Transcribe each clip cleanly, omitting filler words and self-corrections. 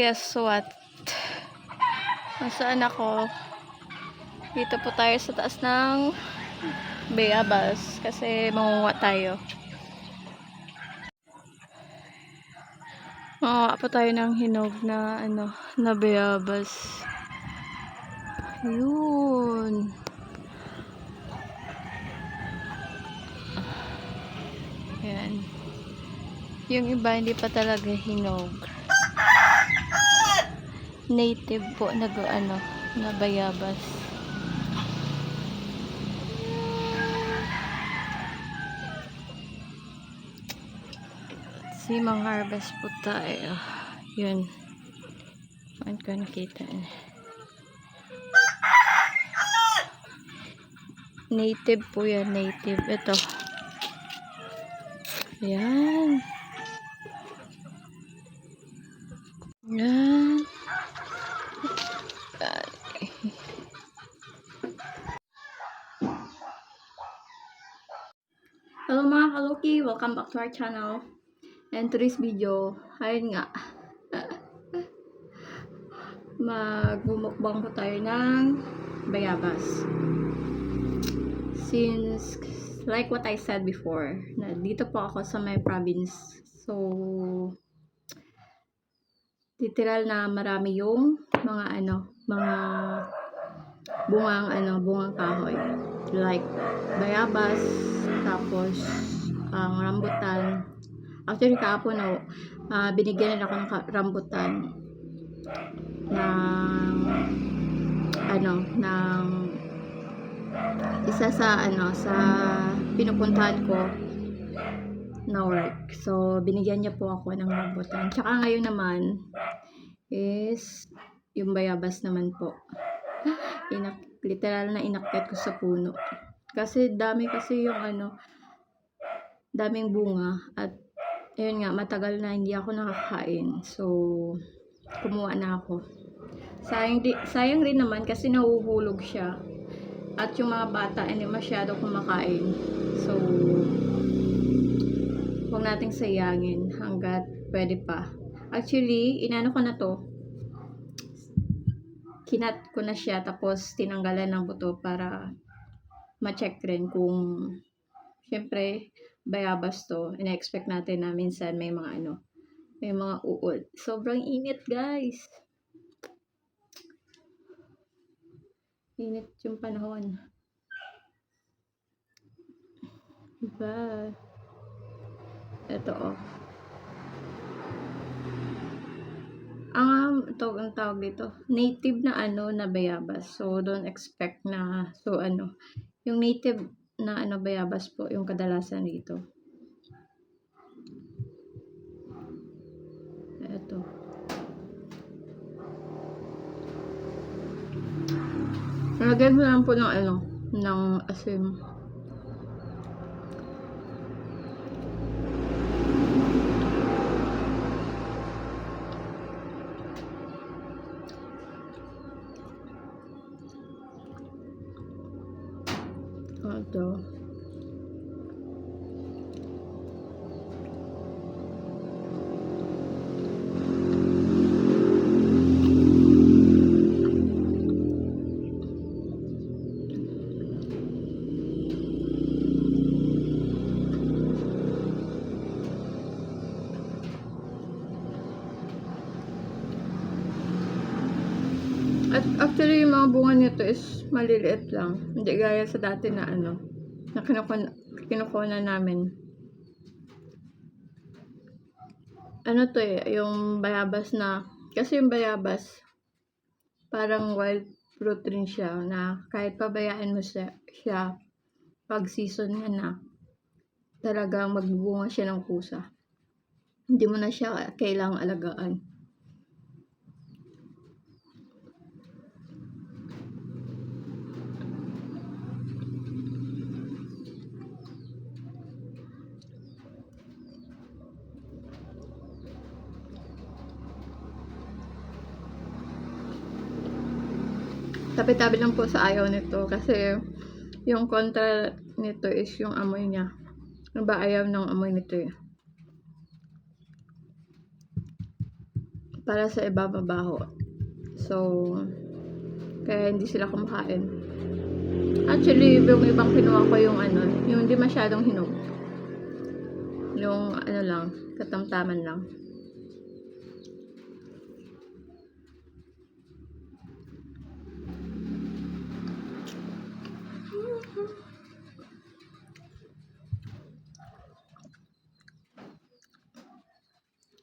Guess what? Nasaan ako? Dito po tayo sa taas ng bayabas kasi mangunguha tayo. Mangunguha po tayo ng hinog na na bayabas. Yun. Yan. Yung iba hindi pa talaga hinog. Native po na bayabas. Si mang-harvest po tayo. Yun. Saan ko nakita? Native po yan. Native. Ito. Yan. Yan. Hello mga kaluki! Welcome back to our channel. And today's video, ayun nga, magbumukbang po tayo ng bayabas. Since, like what I said before, na dito po ako sa my province. So, literal na marami yung mga bungang kahoy. Like, bayabas, tapos, rambutan. Actually, kahapon, binigyan ako ng rambutan ng isa sa pinupuntahan ko na work. So, binigyan niya po ako ng rambutan. Tsaka ngayon naman is yung bayabas naman po. Literal na inakyat ko sa puno. Kasi dami kasi yung daming bunga at ayun nga, matagal na hindi ako nakakain. So, kumuha na ako. Sayang rin naman kasi nahuhulog siya. At yung mga bata, hindi masyado kumakain. So, huwag nating sayangin hanggat pwede pa. Actually, inano ko na to. Kinat ko na siya, tapos tinanggalan ng buto para ma-check rin kung syempre, bayabas to. Ina-expect natin na minsan may mga may mga uod. Sobrang init, guys. Init yung panahon. Diba? Ito, ang tawag dito, native na na bayabas. So, don't expect na, yung native na bayabas po, yung kadalasan dito. Ito. Lagyan mo lang po ng asin. Ito. At actually, yung mga bunga nito is maliliit lang. Hindi gaya sa dati na na kinukuha namin. To yung bayabas na, kasi yung bayabas, parang wild fruit rin siya, na kahit pabayaan mo siya pag season na, talagang magbubunga siya ng kusa. Hindi mo na siya kailangang alagaan. Tabi-tabi lang po sa ayaw nito kasi yung kontra nito is yung amoy niya. Ayaw ng amoy nito . para sa iba mabaho. So, kaya hindi sila kumakain. Actually, yung ibang kinuha ko yung ano, yung hindi masyadong hinog. Yung ano lang, katamtaman lang.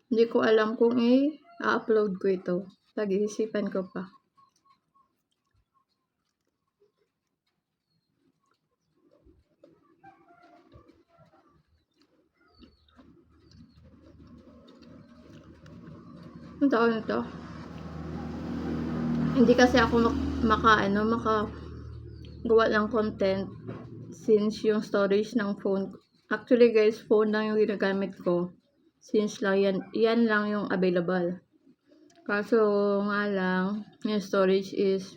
Hindi ko alam kung i-upload ko ito. Pag-iisipan ko pa. Ang tawag nito? Hindi kasi ako maka gawa ng content since yung storage ng phone. Actually guys, phone lang yung ginagamit ko. Since lang yan lang yung available. Kaso nga lang, yung storage is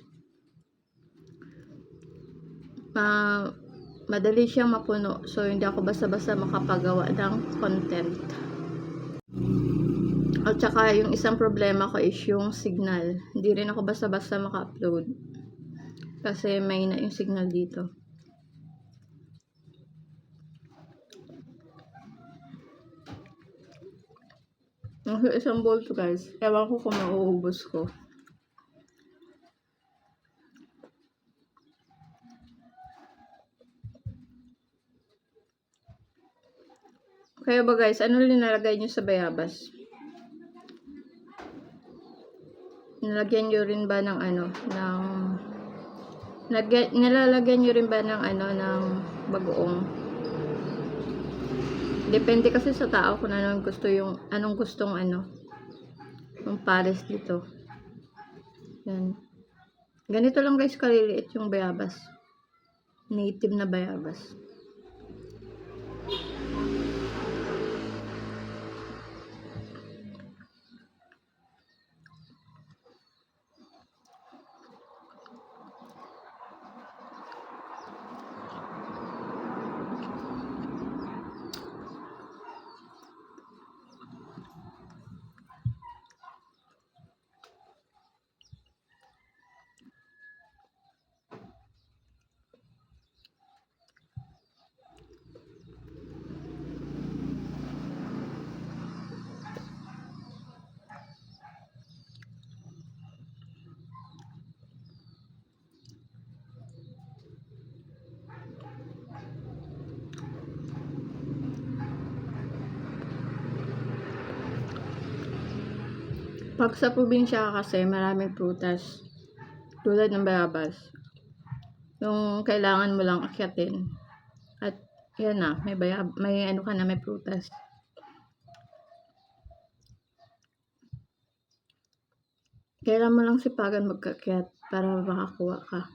madali siyang mapuno. So, hindi ako basta-basta makapagawa ng content. At saka, yung isang problema ko is yung signal. Hindi rin ako basta-basta maka-upload. Kasi may na yung signal dito. Ang isang bowl to guys. Ewan ko kung mauubos ko. Kaya ba guys, ano linalagay nyo sa bayabas? Nilagyan nyo rin ba ng nilalagyan nyo rin ba ng ng bagoong? Depende kasi sa tao kung anong gustong yung pares dito. Yan. Ganito lang guys kaliliit yung bayabas. Native na bayabas. Pag sa probinsya kasi maraming prutas tulad ng bayabas. Yung kailangan mo lang akyatin. At yan na, may prutas. Kailangan mo lang sipagan magkakyat para makakuha ka.